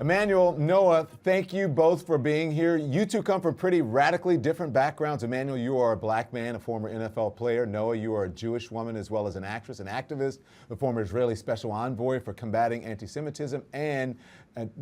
Emmanuel, Noah, thank you both for being here. You two come from pretty radically different backgrounds. Emmanuel, you are a black man, a former NFL player. Noah, you are a Jewish woman as well as an actress, an activist, the former Israeli special envoy for combating anti-Semitism and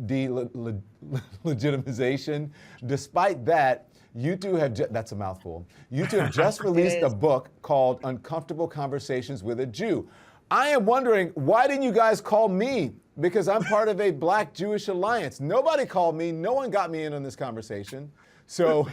de-legitimization. Despite that, you two have, that's a mouthful. You two have just released a book called Uncomfortable Conversations with a Jew. I am wondering, why didn't you guys call me? Because I'm part of a Black Jewish alliance. Nobody called me. No one got me in on this conversation. So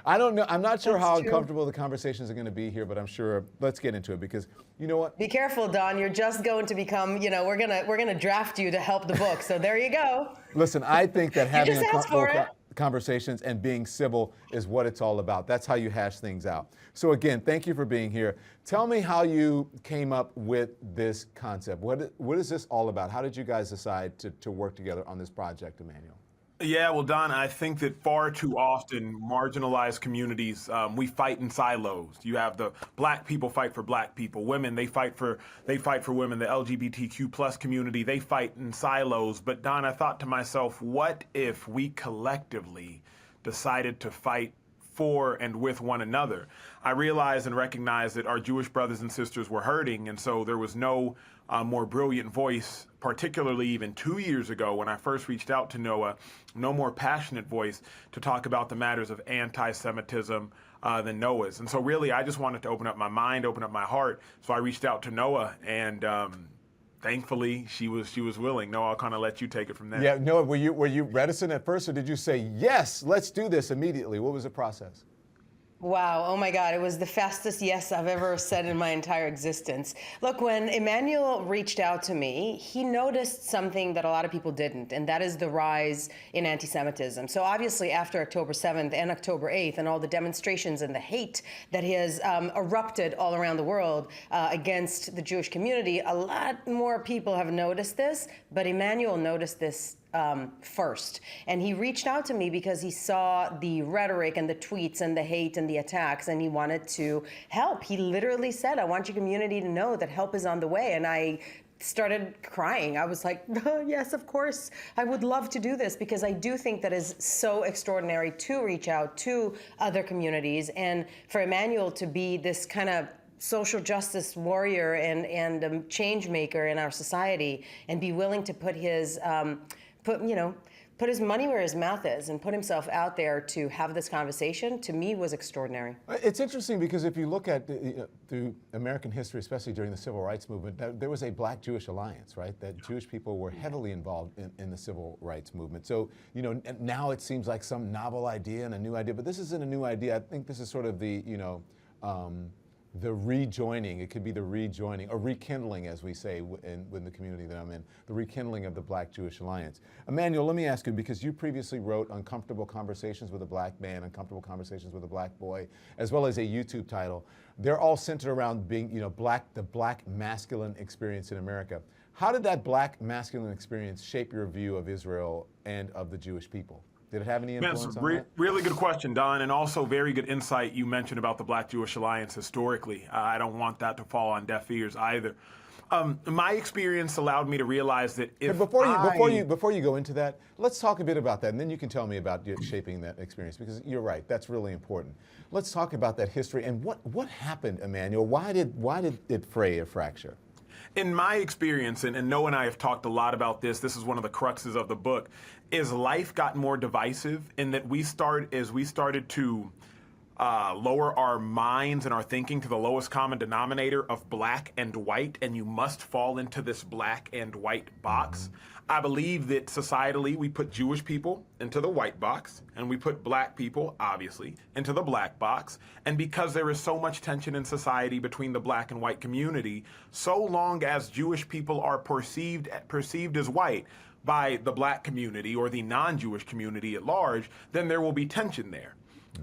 I don't know. I'm not sure how uncomfortable the conversations are going to be here, but I'm sure. Let's get into it because you know what? Be careful, Don. You're just going to become. You know, we're gonna draft you to help the book. So there you go. Listen, I think that having uncomfortable conversations and being civil is what it's all about. That's how you hash things out. So again, thank you for being here. Tell me how you came up with this concept. What is this all about? How did you guys decide to work together on this project, Emmanuel? Yeah, well, Don, I think that far too often marginalized communities, we fight in silos. You have the black people fight for black people, women, they fight for women, the LGBTQ plus community, they fight in silos. But Don, I thought to myself, what if we collectively decided to fight for and with one another? I realized and recognized that our Jewish brothers and sisters were hurting, and so there was no more brilliant voice, particularly even 2 years ago when I first reached out to Noah, no more passionate voice to talk about the matters of anti-Semitism than Noah's. And so really, I just wanted to open up my mind, open up my heart. So I reached out to Noah, and thankfully she was willing. Noah, I'll kind of let you take it from there. Yeah, Noah, were you reticent at first, or did you say, yes, let's do this immediately? What was the process? Wow, oh my God, it was the fastest yes I've ever said in my entire existence. Look, when Emmanuel reached out to me, he noticed something that a lot of people didn't, and that is the rise in anti-Semitism. So obviously after October 7th and October 8th and all the demonstrations and the hate that has erupted all around the world against the Jewish community, a lot more people have noticed this, but Emmanuel noticed this first. And he reached out to me because he saw the rhetoric and the tweets and the hate and the attacks, and he wanted to help. He literally said, I want your community to know that help is on the way. And I started crying. I was like, oh, yes, of course, I would love to do this, because I do think that is so extraordinary to reach out to other communities, and for Emmanuel to be this kind of social justice warrior and change maker in our society, and be willing to put his put his money where his mouth is and put himself out there to have this conversation, to me, was extraordinary. It's interesting because if you look at through American history, especially during the Civil Rights Movement, there was a Black Jewish alliance, right? That Jewish people were heavily involved in the Civil Rights Movement. So, you know, now it seems like some novel idea and a new idea, but this isn't a new idea. I think this is sort of the, the rejoining. It could be the rejoining, or rekindling, as we say in the community that I'm in, the rekindling of the Black Jewish Alliance. Emmanuel, let me ask you, because you previously wrote Uncomfortable Conversations with a Black Man, Uncomfortable Conversations with a Black Boy, as well as a YouTube title. They're all centered around being, the Black masculine experience in America. How did that Black masculine experience shape your view of Israel and of the Jewish people? Did it have any influence on that? Really good question, Don, and also very good insight you mentioned about the Black Jewish Alliance historically. I don't want that to fall on deaf ears either. My experience allowed me to realize that before you go into that, let's talk a bit about that, and then you can tell me about shaping that experience, because you're right, that's really important. Let's talk about that history and what happened, Emmanuel. Why did it fray or fracture? In my experience, and Noah and I have talked a lot about this, this is one of the cruxes of the book, is life got more divisive in that we started to lower our minds and our thinking to the lowest common denominator of black and white, and you must fall into this black and white box. I believe that societally we put Jewish people into the white box, and we put black people, obviously, into the black box. And because there is so much tension in society between the black and white community, so long as Jewish people are perceived as white by the black community or the non-Jewish community at large, then there will be tension there.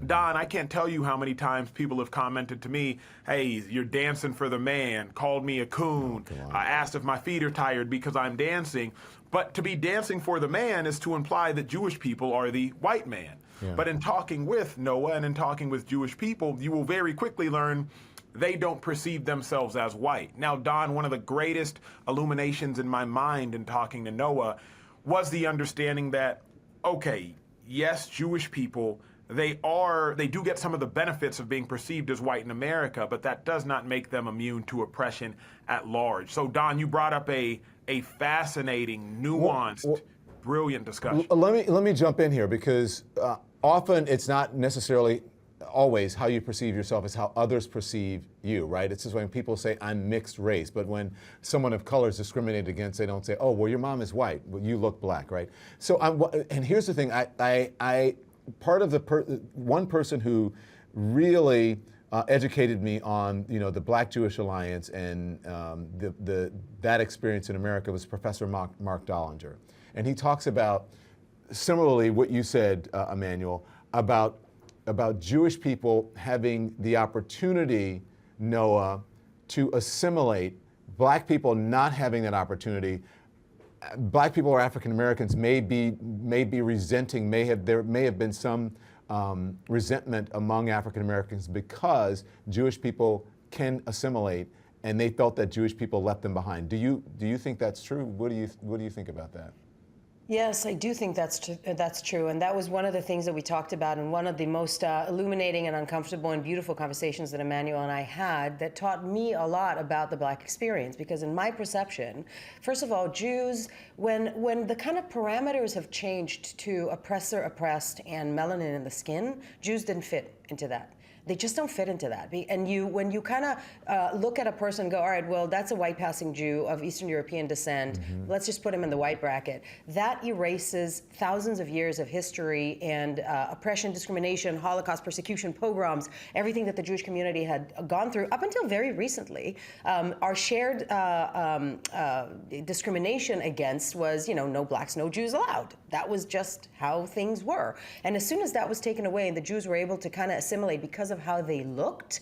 Don, I can't tell you how many times people have commented to me, hey, you're dancing for the man, called me a coon, asked if my feet are tired because I'm dancing. But to be dancing for the man is to imply that Jewish people are the white man. Yeah. But in talking with Noah and in talking with Jewish people, you will very quickly learn they don't perceive themselves as white. Now, Don, one of the greatest illuminations in my mind in talking to Noah was the understanding that, okay, yes, Jewish people, they do get some of the benefits of being perceived as white in America, but that does not make them immune to oppression at large. So, Don, you brought up a fascinating, nuanced, brilliant discussion. Let me jump in here, because often it's not necessarily always how you perceive yourself, is how others perceive you, right? It's just when people say I'm mixed race, but when someone of color is discriminated against, they don't say, oh, well, your mom is white, well, you look black, right? So, and here's the thing, part of one person who really educated me on, the Black Jewish Alliance and that experience in America was Professor Mark Dollinger. And he talks about, similarly, what you said, Emmanuel, about Jewish people having the opportunity, Noah, to assimilate, black people not having that opportunity. Black people or African Americans may be resenting, there may have been some resentment among African Americans because Jewish people can assimilate, and they felt that Jewish people left them behind. Do you think that's true? What do you think about that? Yes, I do think that's true, and that was one of the things that we talked about, and one of the most illuminating and uncomfortable and beautiful conversations that Emmanuel and I had that taught me a lot about the Black experience. Because in my perception, first of all, Jews, when the kind of parameters have changed to oppressor, oppressed, and melanin in the skin, Jews didn't fit into that. They just don't fit into that. And when you kind of look at a person and go, all right, well, that's a white passing Jew of Eastern European descent. Mm-hmm. Let's just put him in the white bracket. That erases thousands of years of history and oppression, discrimination, Holocaust, persecution, pogroms, everything that the Jewish community had gone through up until very recently. Our shared discrimination against was, no blacks, no Jews allowed. That was just how things were. And as soon as that was taken away and the Jews were able to kind of assimilate because of how they looked,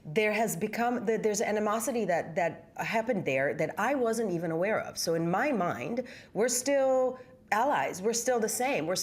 there's animosity that happened there that I wasn't even aware of. So in my mind, we're still allies. We're still the same.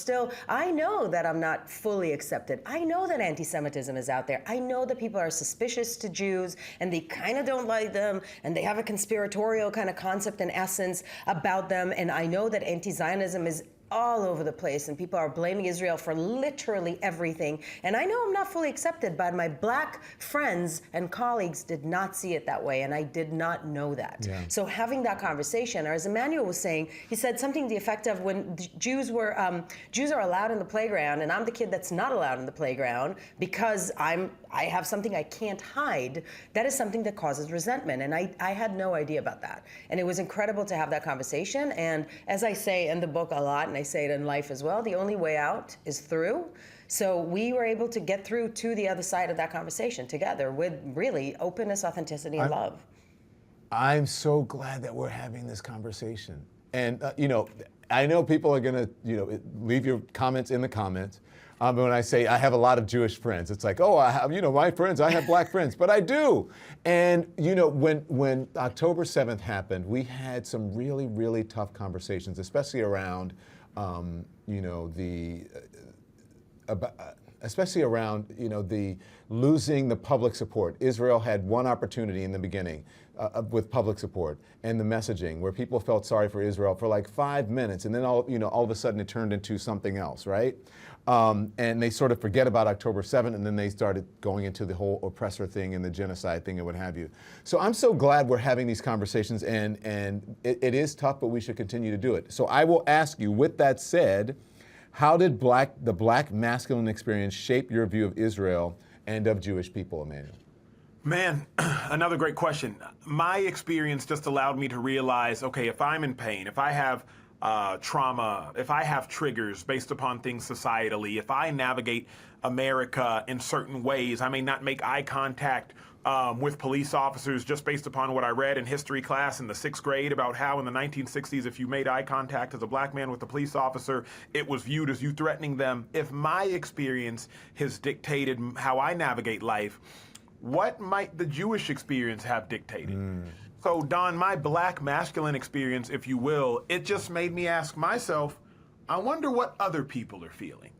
I know that I'm not fully accepted. I know that anti-Semitism is out there. I know that people are suspicious to Jews and they kind of don't like them and they have a conspiratorial kind of concept and essence about them. And I know that anti-Zionism is all over the place and people are blaming Israel for literally everything. And I know I'm not fully accepted, but my black friends and colleagues did not see it that way, and I did not know that. Yeah. So having that conversation, or as Emmanuel was saying, he said something to the effect of when Jews are allowed in the playground and I'm the kid that's not allowed in the playground because I have something I can't hide, that is something that causes resentment. And I had no idea about that. And it was incredible to have that conversation. And as I say in the book a lot, and I say it in life as well, the only way out is through. So we were able to get through to the other side of that conversation together with really openness, authenticity, and love. I'm so glad that we're having this conversation. And, I know people are going to, leave your comments in the comments. When I say I have a lot of Jewish friends, it's like, oh, I have, my friends, I have black friends, but I do. And, when October 7th happened, we had some really, really tough conversations, especially around, especially around, the losing the public support. Israel had one opportunity in the beginning with public support and the messaging where people felt sorry for Israel for like 5 minutes, and then all of a sudden it turned into something else, right? And they sort of forget about October 7th, and then they started going into the whole oppressor thing and the genocide thing and what have you. So I'm so glad we're having these conversations, and it is tough, but we should continue to do it. So I will ask you, with that said, how did the black masculine experience shape your view of Israel and of Jewish people, Emmanuel? Man, another great question. My experience just allowed me to realize, okay, if I'm in pain, if I have trauma, if I have triggers based upon things societally, if I navigate America in certain ways, I may not make eye contact with police officers just based upon what I read in history class in the 6th grade about how in the 1960s, if you made eye contact as a black man with a police officer, it was viewed as you threatening them. If my experience has dictated how I navigate life, what might the Jewish experience have dictated? So, Don, my black masculine experience, if you will, it just made me ask myself, I wonder what other people are feeling.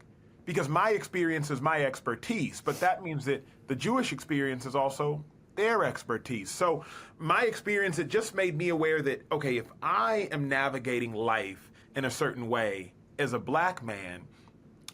Because my experience is my expertise, but that means that the Jewish experience is also their expertise. So my experience, it just made me aware that, okay, if I am navigating life in a certain way as a black man,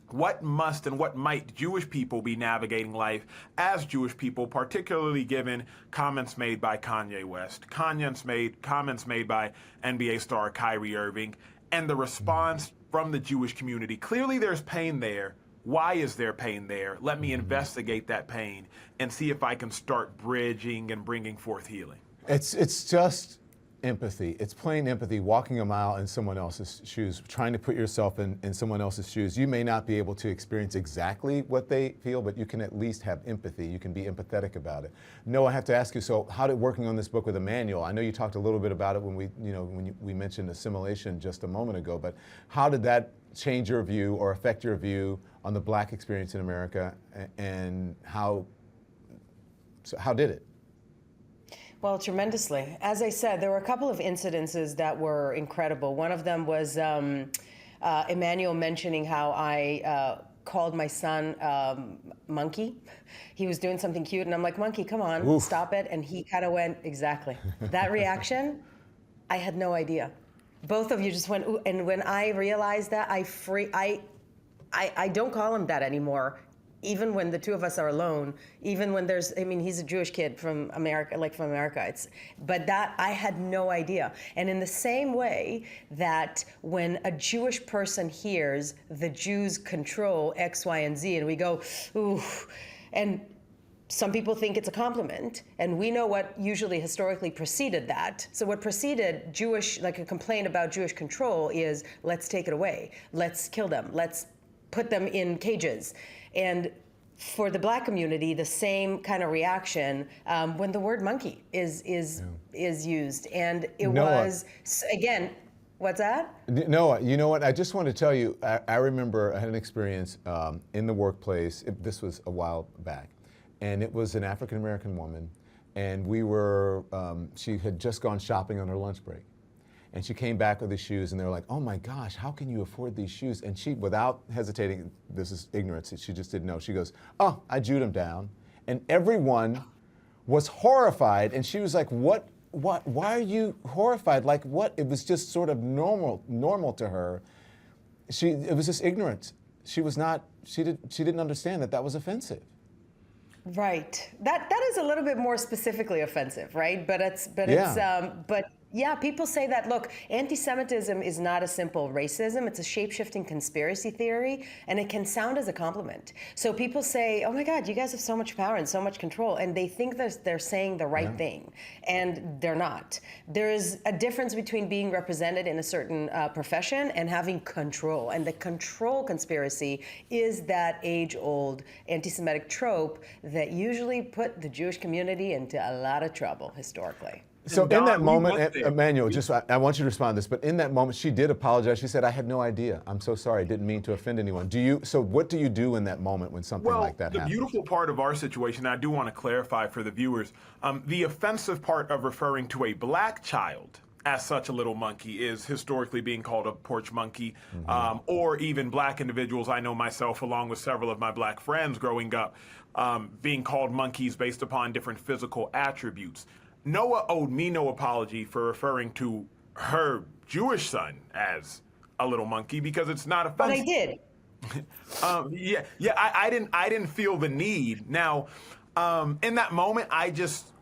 what must and what might Jewish people be navigating life as Jewish people, particularly given comments made by Kanye West, comments made by NBA star Kyrie Irving, and the response from the Jewish community? Clearly there's pain there. Why is there pain there? Let me investigate that pain and see if I can start bridging and bringing forth healing. It's just empathy. It's plain empathy, walking a mile in someone else's shoes, trying to put yourself in someone else's shoes. You may not be able to experience exactly what they feel, but you can at least have empathy. You can be empathetic about it. Noah, I have to ask you, so how did working on this book with Emmanuel, I know you talked a little bit about it when we mentioned assimilation just a moment ago, but how did that change your view or affect your view on the black experience in America, and how did it? Well, tremendously. As I said, there were a couple of incidences that were incredible. One of them was Emmanuel mentioning how I called my son Monkey. He was doing something cute, and I'm like, Monkey, come on, Oof. stop it. And he kind of went, exactly. That reaction, I had no idea. Both of you just went, ooh. And when I realized that, I don't call him that anymore. Even when the two of us are alone, even when he's a Jewish kid from America, but that I had no idea. And in the same way that when a Jewish person hears the Jews control X, Y, and Z, and we go, ooh, and some people think it's a compliment, and we know what usually historically preceded that. So what preceded like a complaint about Jewish control is, let's take it away, let's kill them, let's put them in cages. And for the black community, the same kind of reaction when the word monkey is used. And it Noah. was, again, what's that? Noah, you know what? I just want to tell you, I remember I had an experience in the workplace. This was a while back. And it was an African-American woman. And she had just gone shopping on her lunch break. And she came back with the shoes, and they were like, oh my gosh, how can you afford these shoes? And she, without hesitating, this is ignorance, she just didn't know. She goes, oh, I Jewed them down. And everyone was horrified. And she was like, what, why are you horrified? Like what? It was just sort of normal to her. It was just ignorance. She didn't understand that was offensive. Right. That is a little bit more specifically offensive, right? But yeah, people say that, look, anti-Semitism is not a simple racism. It's a shape-shifting conspiracy theory, and it can sound as a compliment. So people say, oh my God, you guys have so much power and so much control, and they think they're saying the right thing, and they're not. There is a difference between being represented in a certain profession and having control, and the control conspiracy is that age-old anti-Semitic trope that usually put the Jewish community into a lot of trouble historically. So Don, in that moment, went there. Emmanuel, I want you to respond to this, but in that moment, she did apologize. She said, I had no idea. I'm so sorry. I didn't mean to offend anyone. So what do you do in that moment when something like that happens? The beautiful part of our situation, I do want to clarify for the viewers, the offensive part of referring to a black child as such a little monkey is historically being called a porch monkey, or even black individuals. I know myself, along with several of my black friends growing up, being called monkeys based upon different physical attributes. Noah owed me no apology for referring to her Jewish son as a little monkey because it's not offensive. But I did. I didn't feel the need. Now, in that moment, I just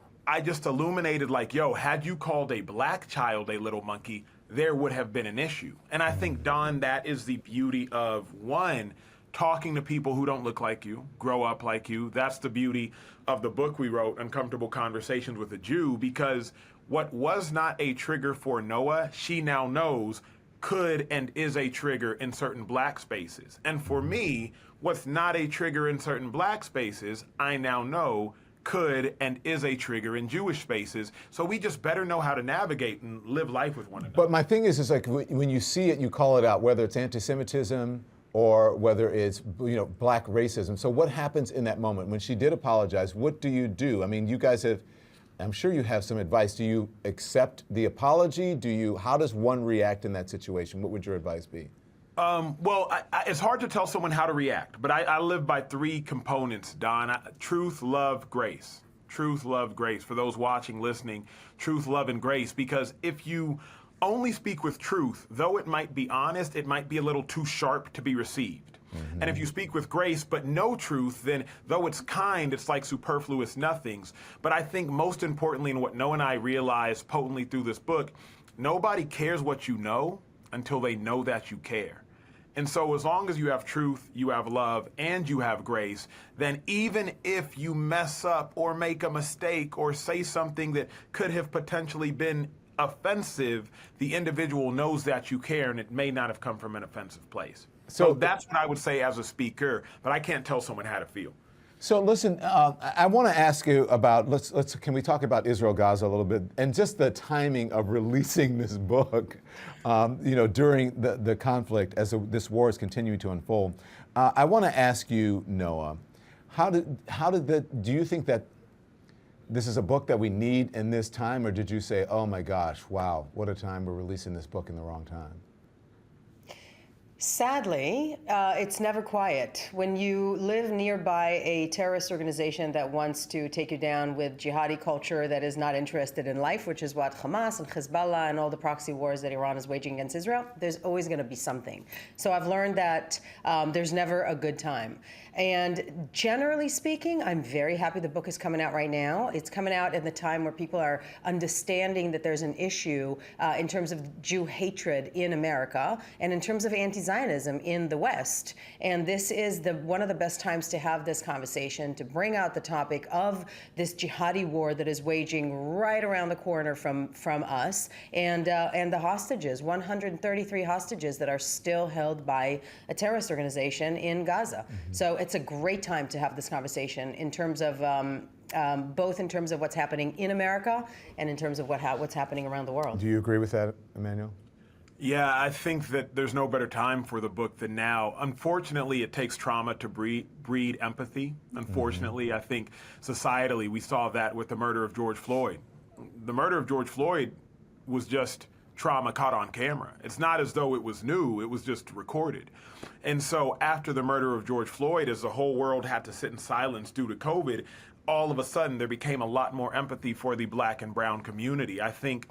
illuminated like, yo, had you called a black child a little monkey, there would have been an issue. And I think, Don, that is the beauty of, one, talking to people who don't look like you, grow up like you. That's the beauty of the book we wrote, Uncomfortable Conversations with a Jew, because what was not a trigger for Noah, she now knows could and is a trigger in certain black spaces. And for me, what's not a trigger in certain black spaces, I now know could and is a trigger in Jewish spaces. So we just better know how to navigate and live life with one another. But my thing is like when you see it, you call it out, whether it's anti-Semitism or whether it's black racism. So what happens in that moment when she did apologize? What do you do? I mean, you guys I'm sure you have some advice. Do you accept the apology? How does one react in that situation? What would your advice be? It's hard to tell someone how to react, but I live by three components, Don. Truth, love, grace. Truth, love, grace. For those watching, listening, truth, love, and grace. Because if you only speak with truth, though it might be honest, it might be a little too sharp to be received. And if you speak with grace but no truth, then though it's kind, it's like superfluous nothings. But I think most importantly, in what Noa and I realized potently through this book, nobody cares what you know until they know that you care. And so as long as you have truth, you have love, and you have grace, then even if you mess up or make a mistake or say something that could have potentially been offensive, the individual knows that you care, and it may not have come from an offensive place. So that's what I would say as a speaker, but I can't tell someone how to feel. So listen, I want to ask you about, can we talk about Israel-Gaza a little bit, and just the timing of releasing this book, during the conflict as this war is continuing to unfold. I want to ask you, Noa, do you think that this is a book that we need in this time, or did you say, oh my gosh, wow, what a time, we're releasing this book in the wrong time? Sadly, it's never quiet. When you live nearby a terrorist organization that wants to take you down with jihadi culture that is not interested in life, which is what Hamas and Hezbollah and all the proxy wars that Iran is waging against Israel, there's always going to be something. So I've learned that there's never a good time. And generally speaking, I'm very happy the book is coming out right now. It's coming out at the time where people are understanding that there's an issue in terms of Jew hatred in America and in terms of anti-Zionism in the West. And this is one of the best times to have this conversation, to bring out the topic of this jihadi war that is waging right around the corner from us, and the hostages, 133 hostages that are still held by a terrorist organization in Gaza. Mm-hmm. So it's a great time to have this conversation in terms of both in terms of what's happening in America and in terms of what's happening around the world. Do you agree with that, Emmanuel? Yeah, I think that there's no better time for the book than now. Unfortunately, it takes trauma to breed empathy. Unfortunately, I think societally we saw that with the murder of George Floyd. The murder of George Floyd was just trauma caught on camera. It's not as though it was new, it was just recorded. And so after the murder of George Floyd, as the whole world had to sit in silence due to COVID, all of a sudden there became a lot more empathy for the Black and brown community. I think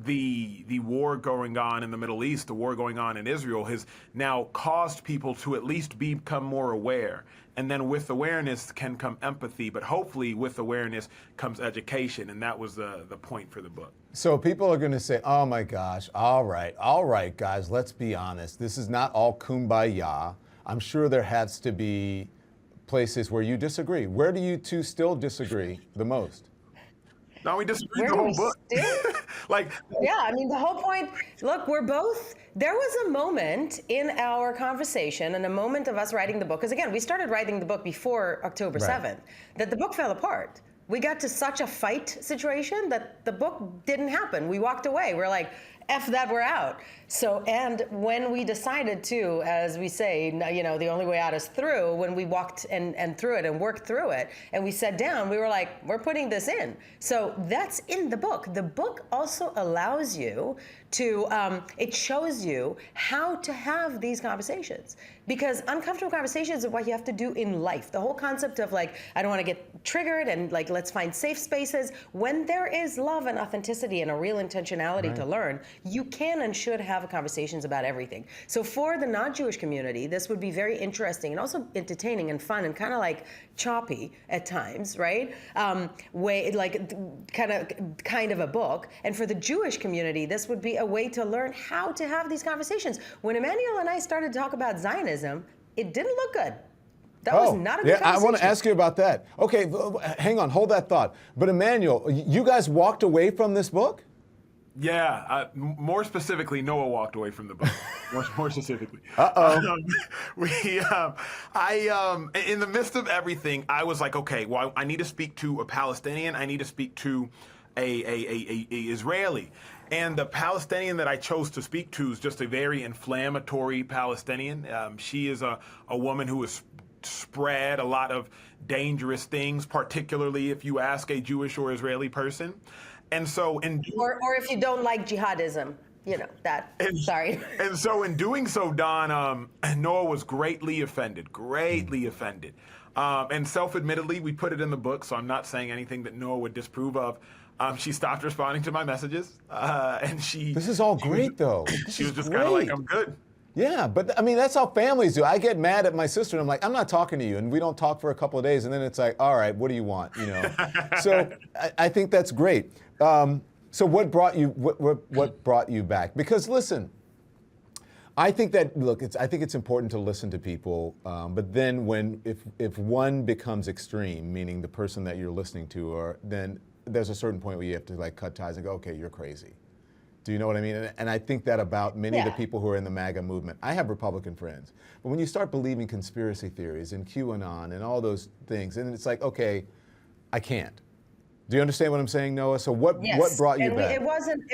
the war going on in the Middle East, the war going on in Israel, has now caused people to at least become more aware. And then with awareness can come empathy, but hopefully with awareness comes education, and that was the point for the book. So people are going to say, oh my gosh, all right, guys, let's be honest. This is not all kumbaya. I'm sure there has to be places where you disagree. Where do you two still disagree the most? No, we disagree the whole book. Yeah, I mean, the whole point, look, there was a moment in our conversation and a moment of us writing the book, because again, we started writing the book before October 7th, that the book fell apart. We got to such a fight situation that the book didn't happen. We walked away. We're like, F that, we're out. So, and when we decided to, as we say, the only way out is through, when we walked and through it and worked through it, and we sat down, we were like, we're putting this in. So that's in the book. The book also allows you to, it shows you how to have these conversations. Because uncomfortable conversations are what you have to do in life. The whole concept of I don't want to get triggered and let's find safe spaces. When there is love and authenticity and a real intentionality to learn, you can and should have conversations about everything. So for the non-Jewish community, this would be very interesting and also entertaining and fun and kind of choppy at times, right? Kind of a book. And for the Jewish community, this would be a way to learn how to have these conversations. When Emmanuel and I started to talk about Zionism, it didn't look good. That was not a good conversation. I want to ask you about that. Okay, hang on, hold that thought. But Emmanuel, you guys walked away from this book? Yeah, more specifically, Noa walked away from the book. More specifically, in the midst of everything, I was like, okay, well, I need to speak to a Palestinian. I need to speak to a Israeli, and the Palestinian that I chose to speak to is just a very inflammatory Palestinian. She is a woman who has spread a lot of dangerous things, particularly if you ask a Jewish or Israeli person. And so, or if you don't like jihadism, sorry. And so, in doing so, Don, Noa was greatly offended. And self-admittedly, we put it in the book, so I'm not saying anything that Noa would disapprove of. She stopped responding to my messages, and This is all great, though. This she was is just kind of like, great. I'm good. Yeah, but I mean, that's how families do. I get mad at my sister, and I'm like, I'm not talking to you, and we don't talk for a couple of days, and then it's like, all right, what do you want? You know. So I think that's great. So what brought you back? Because listen, I think that I think it's important to listen to people, but then if one becomes extreme, meaning the person that you're listening to, or then there's a certain point where you have to like cut ties and go, okay, you're crazy. Do you know what I mean? And I think that about many of the people who are in the MAGA movement. I have Republican friends, but when you start believing conspiracy theories and QAnon and all those things, and it's like, okay, I can't. Do you understand what I'm saying, Noah? So what brought you back? It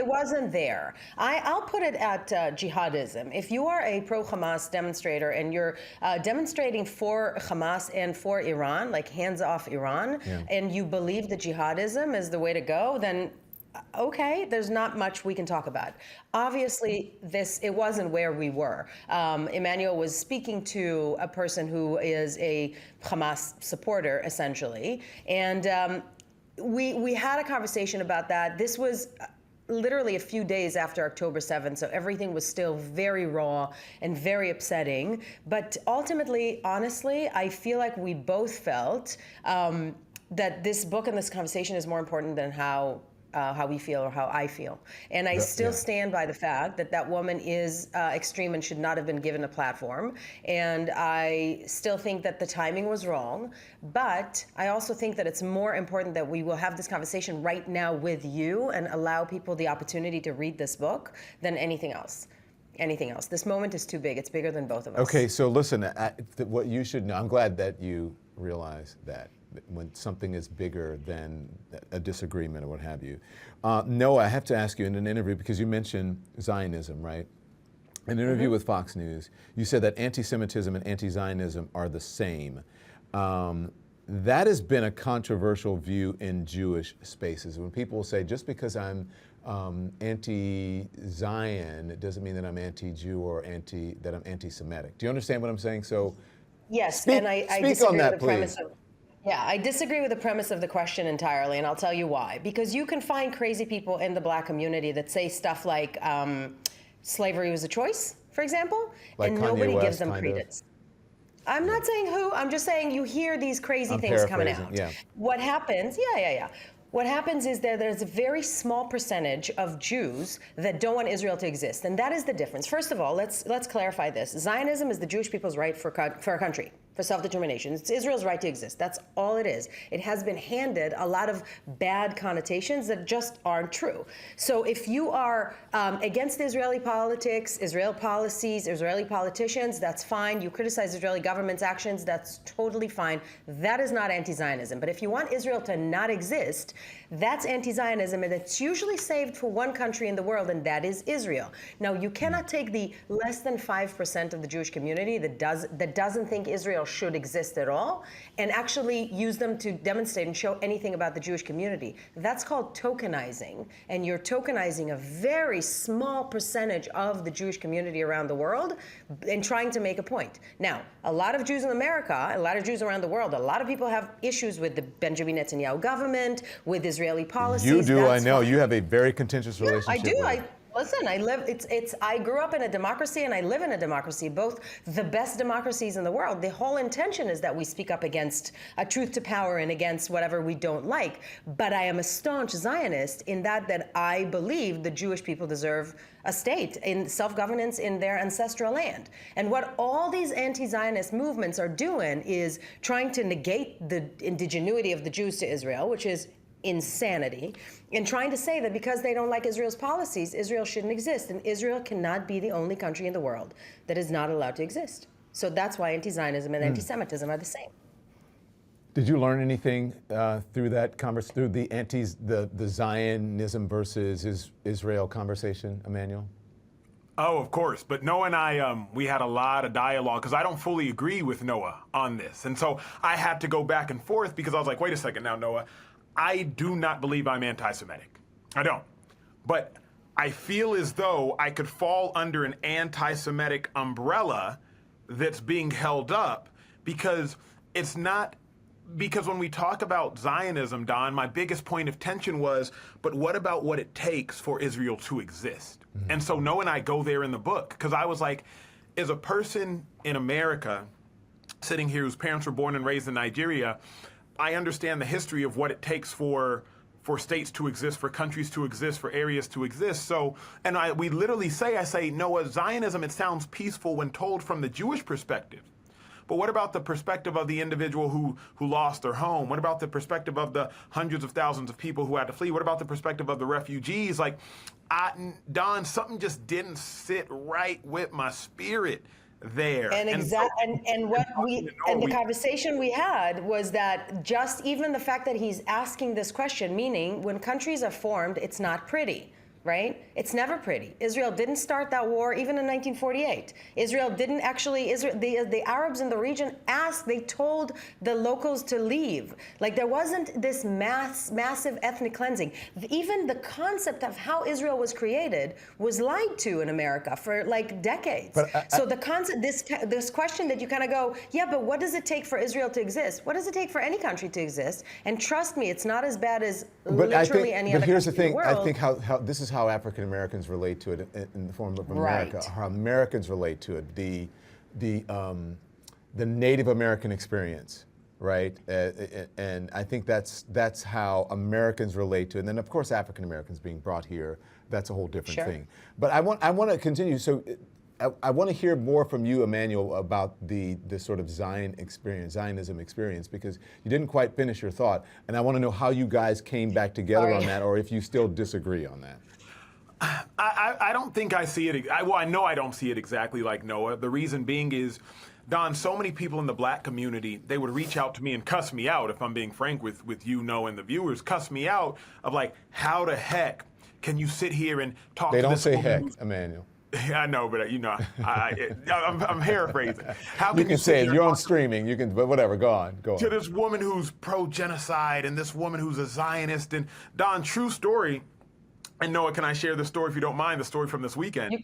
wasn't there. I'll put it at jihadism. If you are a pro-Hamas demonstrator and you're demonstrating for Hamas and for Iran, like hands off Iran, and you believe that jihadism is the way to go, then okay, there's not much we can talk about. Obviously, it wasn't where we were. Emmanuel was speaking to a person who is a Hamas supporter, essentially, and we had a conversation about that. This was literally a few days after October 7th, so everything was still very raw and very upsetting. But ultimately, honestly, I feel like we both felt that this book and this conversation is more important than how we feel or how I feel. And I still stand by the fact that that woman is extreme and should not have been given a platform. And I still think that the timing was wrong. But I also think that it's more important that we will have this conversation right now with you and allow people the opportunity to read this book than anything else. This moment is too big. It's bigger than both of us. Okay, so listen, what you should know, I'm glad that you realize that when something is bigger than a disagreement or what have you. Noah, I have to ask you in an interview, because you mentioned Zionism, right? In an interview with Fox News, you said that anti-Semitism and anti-Zionism are the same. That has been a controversial view in Jewish spaces. When people say, just because I'm anti-Zion, it doesn't mean that I'm anti-Jew or that I'm anti-Semitic. Do you understand what I'm saying? So, yes, speak, and I speak disagree on that, with the premise please. Yeah, I disagree with the premise of the question entirely, and I'll tell you why. Because you can find crazy people in the black community that say stuff like slavery was a choice, for example, like and Kanye nobody West, gives them credence. I'm not saying who, I'm just saying you hear these crazy things coming out. Yeah. What happens, what happens is that there's a very small percentage of Jews that don't want Israel to exist, and that is the difference. First of all, let's clarify this. Zionism is the Jewish people's right for a country, for self-determination. It's Israel's right to exist. That's all it is. It has been handed a lot of bad connotations that just aren't true. So if you are against Israeli politics, Israel policies, Israeli politicians, that's fine. You criticize Israeli government's actions, that's totally fine. That is not anti-Zionism. But if you want Israel to not exist, that's anti-Zionism, and it's usually saved for one country in the world, and that is Israel. Now, you cannot take the less than 5% of the Jewish community that doesn't think Israel should exist at all and actually use them to demonstrate and show anything about the Jewish community. That's called tokenizing, and you're tokenizing a very small percentage of the Jewish community around the world and trying to make a point. Now, a lot of Jews in America, a lot of Jews around the world, a lot of people have issues with the Benjamin Netanyahu government, with Israeli policies. You do, That's I know. fine. You have a very contentious relationship I do. with Listen, I grew up in a democracy and I live in a democracy, both the best democracies in the world. The whole intention is that we speak up against a truth to power and against whatever we don't like. But I am a staunch Zionist in that I believe the Jewish people deserve a state in self-governance in their ancestral land. And what all these anti-Zionist movements are doing is trying to negate the indigeneity of the Jews to Israel, which is insanity, and trying to say that because they don't like Israel's policies, Israel shouldn't exist. And Israel cannot be the only country in the world that is not allowed to exist. So that's why anti-Zionism and anti-Semitism are the same. Did you learn anything through that through the Zionism versus Israel conversation, Emmanuel? Oh, of course. But Noah and I, we had a lot of dialogue because I don't fully agree with Noah on this. And so I had to go back and forth because I was like, wait a second now, Noah. I do not believe I'm anti-Semitic. I don't. But I feel as though I could fall under an anti-Semitic umbrella that's being held up because it's not because when we talk about Zionism, Don, my biggest point of tension was, but what about what it takes for Israel to exist? And so Noah and I go there in the book, because I was like, as a person in America sitting here whose parents were born and raised in Nigeria, I understand the history of what it takes for states to exist, for countries to exist, for areas to exist. So, and we literally say, I say, Noah, Zionism, it sounds peaceful when told from the Jewish perspective. But what about the perspective of the individual who lost their home? What about the perspective of the hundreds of thousands of people who had to flee? What about the perspective of the refugees? Like, Don, something just didn't sit right with my spirit there. And the conversation we had was that just even the fact that he's asking this question, meaning when countries are formed, it's not pretty. Right? It's never pretty. Israel didn't start that war even in 1948. Israel didn't actually, the Arabs in the region they told the locals to leave. Like there wasn't this massive ethnic cleansing. Even the concept of how Israel was created was lied to in America for like decades. So the concept, this question that you kind of go, yeah, but what does it take for Israel to exist? What does it take for any country to exist? And trust me, it's not as bad as literally any other country in the world. But here's the thing, I think how this is how African Americans relate to it in the form of America. Right. How Americans relate to it, the Native American experience, right? And I think that's how Americans relate to it. And then of course African Americans being brought here, that's a whole different thing. But I want to continue. So I want to hear more from you, Emmanuel, about the sort of Zionism experience, because you didn't quite finish your thought, and I want to know how you guys came back together on that, or if you still disagree on that. I don't think I see it. Well, I know I don't see it exactly like Noah. The reason being is, Don, so many people in the black community, they would reach out to me and cuss me out, if I'm being frank with you, Noah, and the viewers, cuss me out of like, how the heck can you sit here and talk to this woman? They don't say heck, Emmanuel. I know, but you know, I'm paraphrasing. How you can say it. You're on streaming. You can, but whatever. Go on. To this woman who's pro-genocide and this woman who's a Zionist. And Don, true story. And Noah, can I share the story if you don't mind? The story from this weekend.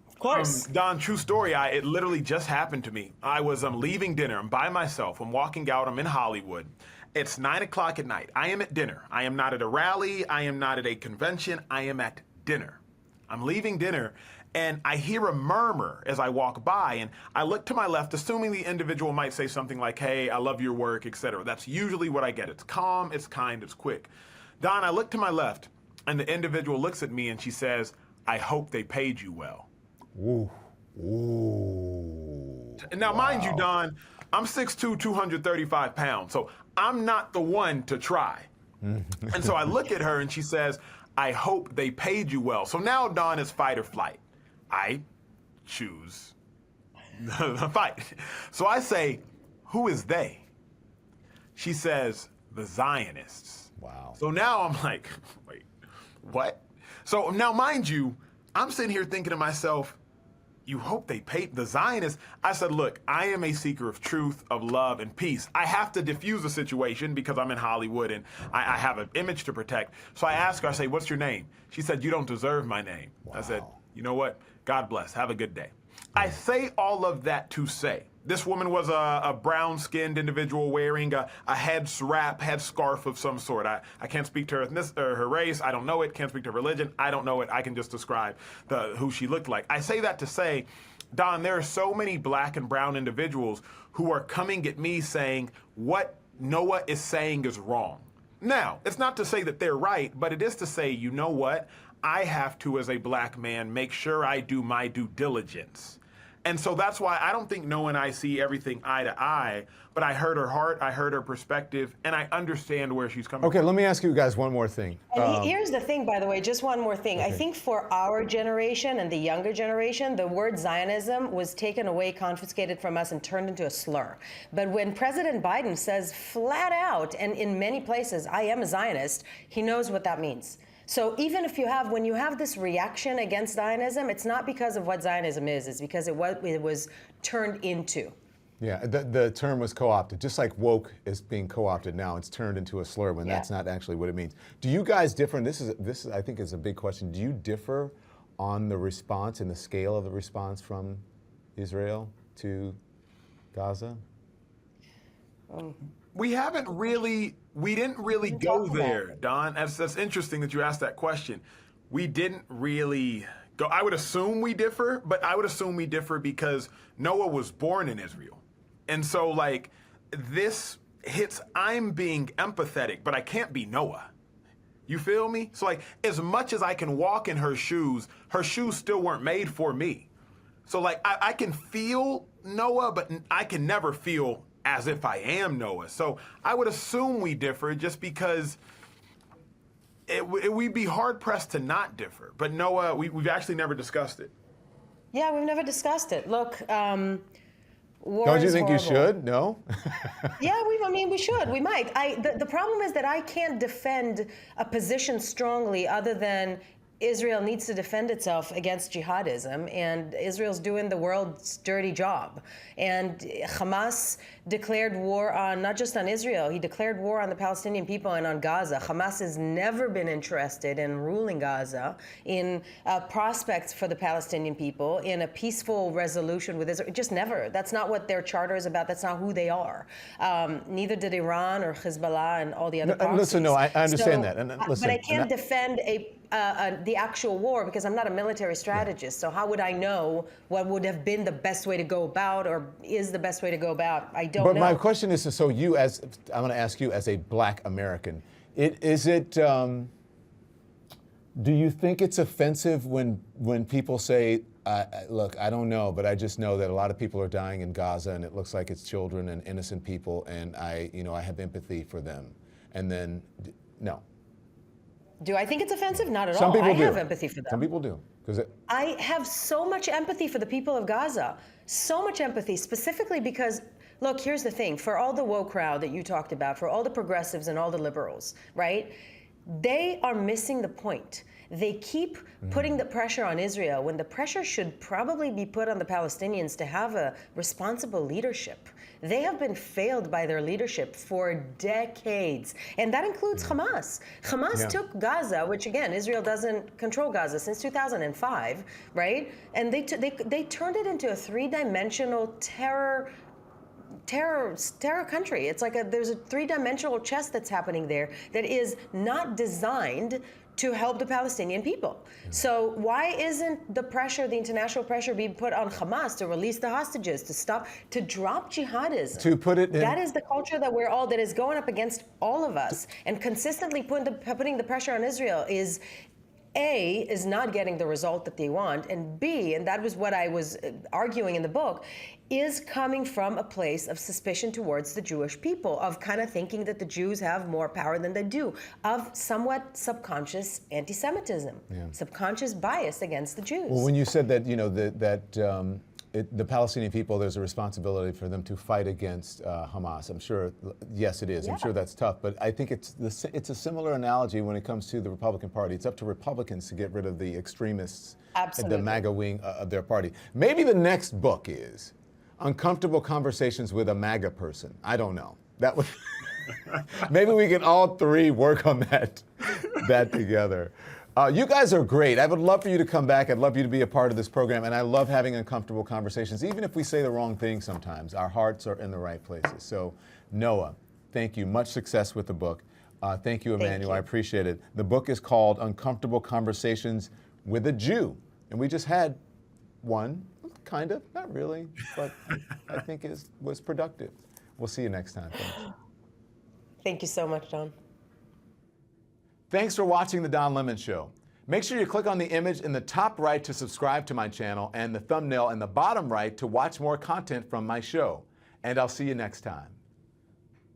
Of course. Don, true story. It literally just happened to me. I'm leaving dinner. I'm by myself. I'm walking out. I'm in Hollywood. It's 9 o'clock at night. I am at dinner. I am not at a rally. I am not at a convention. I am at dinner. I'm leaving dinner, and I hear a murmur as I walk by, and I look to my left, assuming the individual might say something like, hey, I love your work, etc. That's usually what I get. It's calm, it's kind, it's quick. Don, I look to my left, and the individual looks at me, and she says, I hope they paid you well. Ooh. Ooh. Now, mind you, Don, I'm 6'2", 235 pounds, so I'm not the one to try. And so I look at her, and she says, I hope they paid you well. So now, Don, is fight or flight. I choose the fight. So I say, who is they? She says, the Zionists. Wow. So now I'm like, wait, what? So now, mind you, I'm sitting here thinking to myself, you hope they paid the Zionists? I said, look, I am a seeker of truth, of love, and peace. I have to diffuse the situation because I'm in Hollywood and I have an image to protect. So I asked her, I say, what's your name? She said, you don't deserve my name. Wow. I said, you know what? God bless. Have a good day. I say all of that to say, this woman was a brown-skinned individual wearing a headscarf of some sort. I can't speak to her ethnicity or her race. I don't know it. Can't speak to her religion. I don't know it. I can just describe who she looked like. I say that to say, Don, there are so many black and brown individuals who are coming at me saying what Noah is saying is wrong. Now, it's not to say that they're right, but it is to say, you know what? I have to, as a black man, make sure I do my due diligence. And so that's why I don't think Noah and I see everything eye to eye, but I heard her heart, I heard her perspective, and I understand where she's coming from. Okay, let me ask you guys one more thing. And here's the thing, by the way, just one more thing. Okay. I think for our generation and the younger generation, the word Zionism was taken away, confiscated from us, and turned into a slur. But when President Biden says flat out, and in many places, I am a Zionist, he knows what that means. So even if when you have this reaction against Zionism, it's not because of what Zionism is, it's because it was turned into. Yeah, the term was co-opted. Just like woke is being co-opted now, it's turned into a slur when that's not actually what it means. Do you guys differ, and this is I think is a big question, do you differ on the response and the scale of the response from Israel to Gaza? we didn't really go talk about there, it. Don. That's interesting that you asked that question. We didn't really go. I would assume we differ, but I would assume we differ because Noah was born in Israel. And so, like, this hits, I'm being empathetic, but I can't be Noah. You feel me? So, like, as much as I can walk in her shoes still weren't made for me. So, like, I can feel Noah, but I can never feel as if I am Noah. So I would assume we differ just because we'd be hard-pressed to not differ. But Noah, we've actually never discussed it. Yeah, we've never discussed it. Look, war Don't you is think horrible. you should? No? Yeah, we should. We might. The problem is that I can't defend a position strongly other than Israel needs to defend itself against jihadism, and Israel's doing the world's dirty job. And Hamas declared war on, not just on Israel, he declared war on the Palestinian people and on Gaza. Hamas has never been interested in ruling Gaza, in prospects for the Palestinian people, in a peaceful resolution with Israel. Just never. That's not what their charter is about. That's not who they are. Neither did Iran or Hezbollah and all the other proxies. Listen, no, I understand that. And listen, but I can't defend the actual war because I'm not a military strategist. So how would I know what would have been the best way to go about or is the best way to go about? I don't know. But my question is, so you I'm going to ask you as a Black American, do you think it's offensive when people say, look, I don't know, but I just know that a lot of people are dying in Gaza and it looks like it's children and innocent people and I have empathy for them. And then, no. Do I think it's offensive? Not at Some all. people I do. have empathy for them. Some people do. I have so much empathy for the people of Gaza. So much empathy, specifically because, look, here's the thing. For all the woke crowd that you talked about, for all the progressives and all the liberals, right? They are missing the point. They keep putting the pressure on Israel when the pressure should probably be put on the Palestinians to have a responsible leadership. They have been failed by their leadership for decades, and that includes Hamas. Hamas took Gaza, which again, Israel doesn't control Gaza since 2005, right? And they turned it into a three-dimensional terror country. It's like there's a three-dimensional chess that's happening there that is not designed to help the Palestinian people. So why isn't the international pressure being put on Hamas to release the hostages, to drop jihadism? To put it in, that is the culture that is going up against all of us, and consistently putting the pressure on Israel is not getting the result that they want, and B, and that was what I was arguing in the book, is coming from a place of suspicion towards the Jewish people, of kind of thinking that the Jews have more power than they do, of somewhat subconscious anti-Semitism, subconscious bias against the Jews. Well, when you said that, the Palestinian people, there's a responsibility for them to fight against Hamas. I'm sure, yes, it is. I'm sure that's tough. But I think it's a similar analogy when it comes to the Republican Party. It's up to Republicans to get rid of the extremists, the MAGA wing of their party. Maybe the next book is Uncomfortable Conversations with a MAGA Person. I don't know. That would maybe we can all three work on that together. You guys are great. I would love for you to come back. I'd love you to be a part of this program. And I love having uncomfortable conversations. Even if we say the wrong thing sometimes, our hearts are in the right places. So, Noa, thank you. Much success with the book. Thank you, Emmanuel. I appreciate it. The book is called Uncomfortable Conversations with a Jew. And we just had one, kind of, not really, but I think was productive. We'll see you next time. Thanks. Thank you so much, Don. Thanks for watching The Don Lemon Show. Make sure you click on the image in the top right to subscribe to my channel and the thumbnail in the bottom right to watch more content from my show. And I'll see you next time.